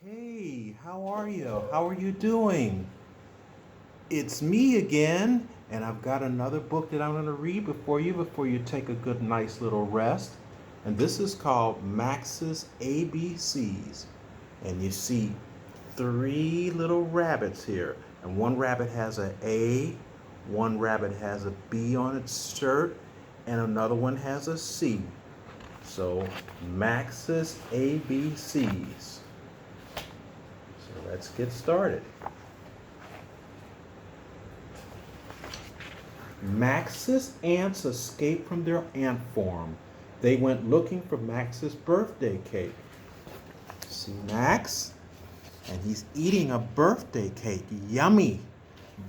Hey, how are you? How are you doing? It's me again, and I've got another book that I'm going to read before you take a good, nice little rest. And this is called Max's ABCs. And you see three little rabbits here. And one rabbit has an A, one rabbit has a B on its shirt, and another one has a C. So, Max's ABCs. So let's get started. Max's ants escaped from their ant farm. They went looking for Max's birthday cake. See Max? And he's eating a birthday cake. Yummy.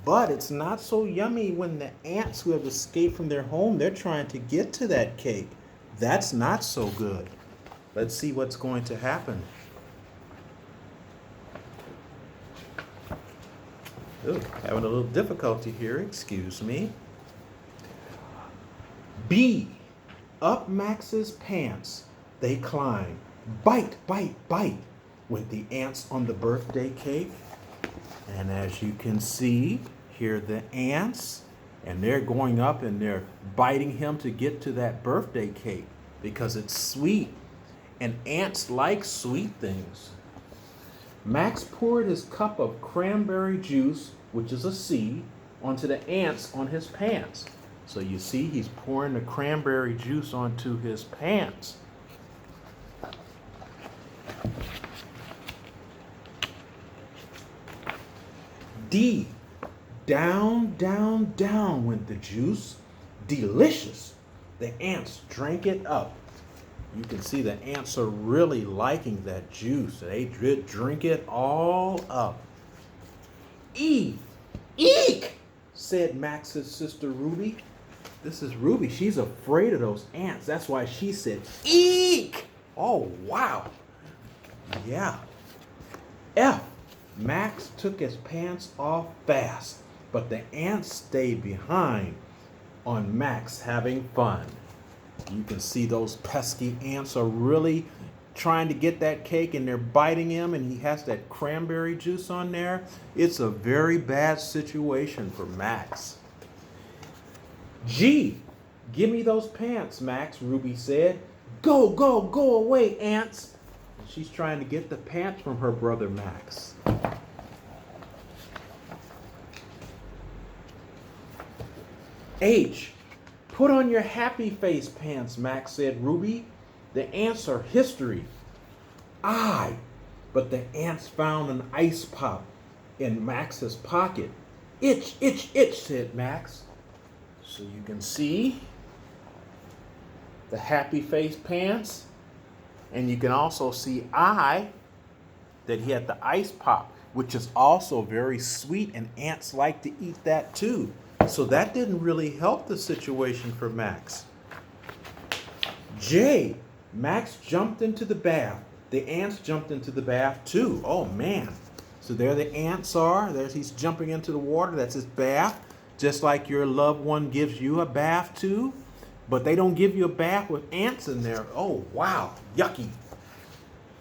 But it's not so yummy when the ants who have escaped from their home, they're trying to get to that cake. That's not so good. Let's see what's going to happen. Ooh, having a little difficulty here, excuse me. B. Up Max's pants they climb. Bite, bite, bite went the ants on the birthday cake. And as you can see, here are the ants. And they're going up and they're biting him to get to that birthday cake because it's sweet. And ants like sweet things. Max poured his cup of cranberry juice, which is a C, onto the ants on his pants. So you see he's pouring the cranberry juice onto his pants. D. Down, down, down went the juice. Delicious. The ants drank it up. You can see the ants are really liking that juice. They drink it all up. E. Eek, said Max's sister Ruby. This is Ruby. She's afraid of those ants. That's why she said, eek. Oh, wow. Yeah. F. Max took his pants off fast, but the ants stayed behind on Max having fun. You can see those pesky ants are really trying to get that cake and they're biting him and he has that cranberry juice on there. It's a very bad situation for Max. G. Give me those pants, Max, Ruby said. Go, go, go away, ants. She's trying to get the pants from her brother Max. H. Put on your happy face pants, Max said Ruby. The ants are history. I. But the ants found an ice pop in Max's pocket. Itch, itch, itch, said Max. So you can see the happy face pants. And you can also see I, that he had the ice pop, which is also very sweet, and ants like to eat that too. So that didn't really help the situation for Max. J. Max jumped into the bath. The ants jumped into the bath too. Oh man. So there the ants are. He's jumping into the water. That's his bath. Just like your loved one gives you a bath too. But they don't give you a bath with ants in there. Oh, wow. Yucky.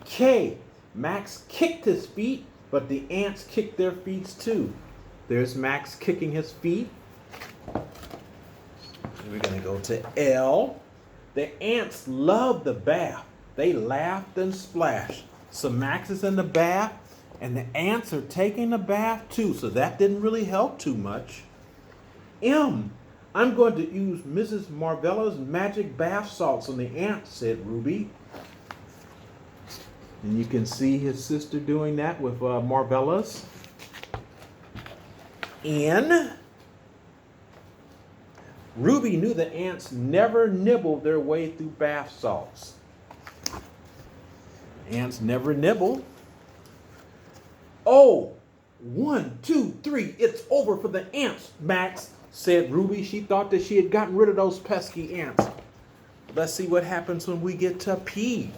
K. Max kicked his feet, but the ants kicked their feet too. There's Max kicking his feet. We're going to go to L. The ants love the bath. They laughed and splashed. So Max is in the bath, and the ants are taking the bath too. So that didn't really help too much. M. I'm going to use Mrs. Marvella's magic bath salts on the ants, said Ruby. And you can see his sister doing that with Marvella's. N. Ruby knew the ants never nibbled their way through bath salts. Ants never nibble. Oh, 1, 2, 3, it's over for the ants, Max, said Ruby. She thought that she had gotten rid of those pesky ants. Let's see what happens when we get to P.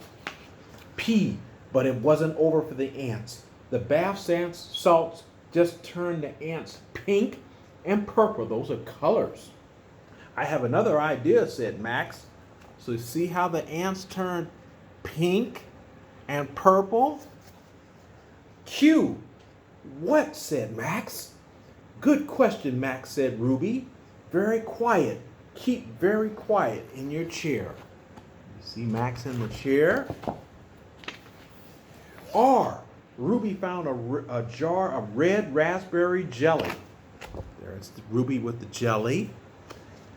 P, but it wasn't over for the ants. The bath salts just turned the ants pink and purple. Those are colors. I have another idea, said Max. So see how the ants turn pink and purple? Q. What? Said Max. Good question, Max, said Ruby. Very quiet. Keep very quiet in your chair. You see Max in the chair? R. Ruby found a jar of red raspberry jelly. There's Ruby with the jelly.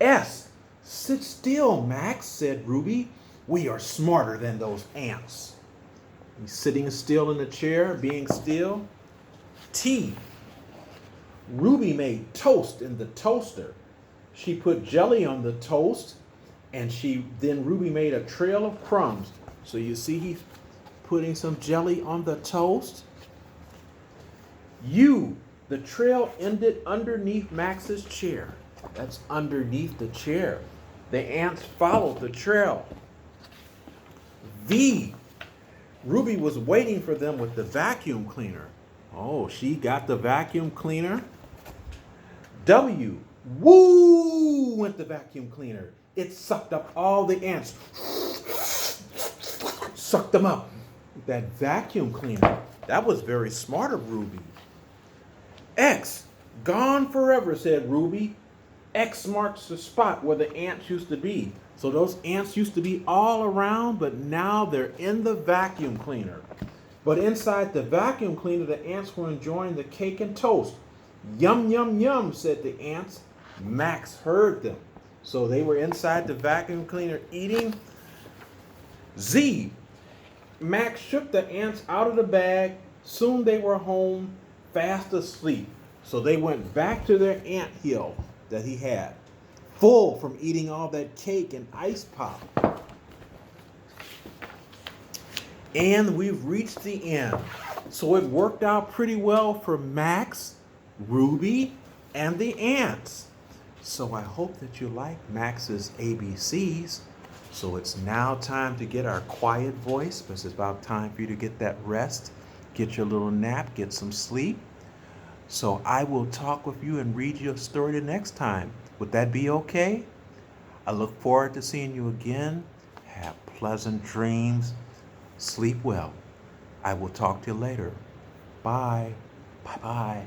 S. Sit still, Max, said Ruby. We are smarter than those ants. He's sitting still in the chair, being still. T. Ruby made toast in the toaster. She put jelly on the toast, and then Ruby made a trail of crumbs. So you see he's putting some jelly on the toast. U. The trail ended underneath Max's chair. That's underneath the chair. The ants followed the trail. V. Ruby was waiting for them with the vacuum cleaner. Oh, she got the vacuum cleaner. W. Woo! Went the vacuum cleaner. It sucked up all the ants. Sucked them up. That vacuum cleaner. That was very smart of Ruby. X. Gone forever, said Ruby. X marks the spot where the ants used to be. So those ants used to be all around, but now they're in the vacuum cleaner. But inside the vacuum cleaner, the ants were enjoying the cake and toast. Yum, yum, yum, said the ants. Max heard them. So they were inside the vacuum cleaner eating. Z. Max shook the ants out of the bag. Soon they were home, fast asleep. So they went back to their ant hill that he had, full from eating all that cake and ice pop. And we've reached the end. So it worked out pretty well for Max, Ruby, and the ants. So I hope that you like Max's ABCs. So it's now time to get our quiet voice, because it's about time for you to get that rest, get your little nap, get some sleep. So I will talk with you and read you a story the next time. Would that be okay? I look forward to seeing you again. Have pleasant dreams. Sleep well. I will talk to you later. Bye. Bye-bye.